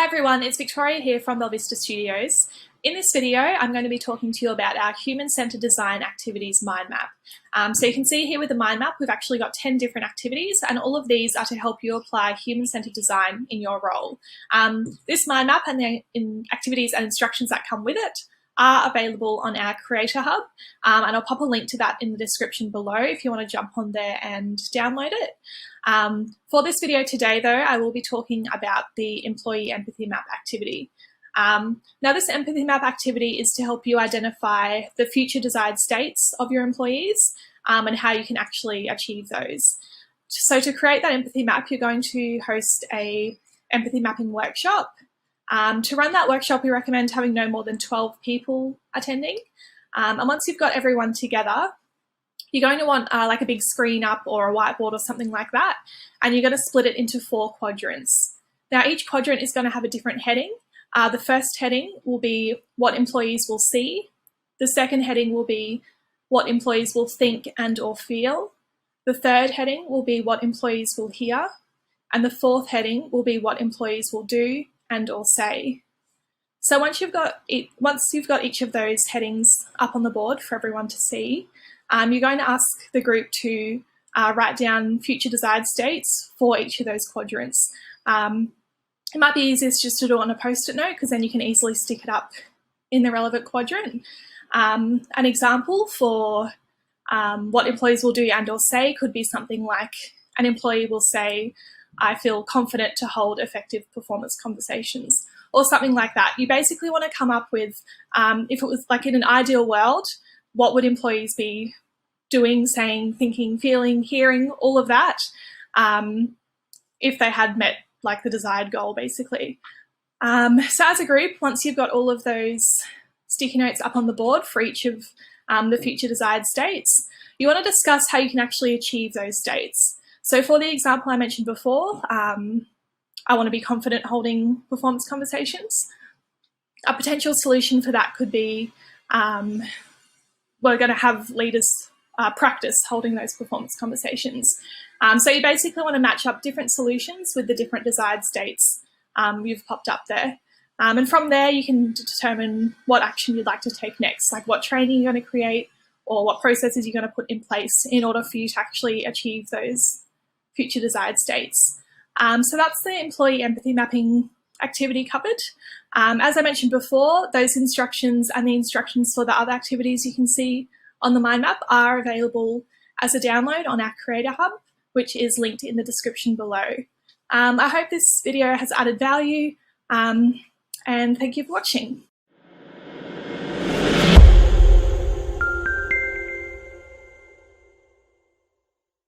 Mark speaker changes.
Speaker 1: everyone, it's Victoria here from Bella Vista Studios. In this video, I'm going to be talking to you about our human-centered design activities mind map. So you can see here with the mind map, we've actually got 10 different activities, and all of these are to help you apply human-centered design in your role. This mind map and the activities and instructions that come with it are available on our Creator Hub, and I'll pop a link to that in the description below if you want to jump on there and download it. For this video today, though, I will be talking about the Employee Empathy Map activity. Now, this Empathy Map activity is to help you identify the future desired states of your employees and how you can actually achieve those. So to create that empathy map, you're going to host a empathy mapping workshop. To run that workshop, we recommend having no more than 12 people attending. And once you've got everyone together, you're going to want like a big screen up or a whiteboard or something like that, and you're going to split it into 4 quadrants. Now, each quadrant is going to have a different heading. The first heading will be what employees will see. The second heading will be what employees will think and or feel. The third heading will be what employees will hear. And the fourth heading will be what employees will do and or say. So once you've got each of those headings up on the board for everyone to see, you're going to ask the group to write down future desired states for each of those quadrants. It might be easiest just to do it on a post-it note because then you can easily stick it up in the relevant quadrant. An example for what employees will do and or say could be something like an employee will say, "I feel confident to hold effective performance conversations," or something like that. You basically want to come up with, if it was like in an ideal world, what would employees be doing, saying, thinking, feeling, hearing, all of that, if they had met like the desired goal, basically. So as a group, once you've got all of those sticky notes up on the board for each of the future desired states, you want to discuss how you can actually achieve those states. So for the example I mentioned before, I want to be confident holding performance conversations. A potential solution for that could be we're going to have leaders practice holding those performance conversations. So you basically want to match up different solutions with the different desired states you've popped up there. And from there, you can determine what action you'd like to take next, like what training you're going to create or what processes you're going to put in place in order for you to actually achieve those future desired states. So that's the employee empathy mapping activity covered. As I mentioned before, those instructions and the instructions for the other activities you can see on the mind map are available as a download on our Creator Hub, which is linked in the description below. I hope this video has added value, and thank you for watching.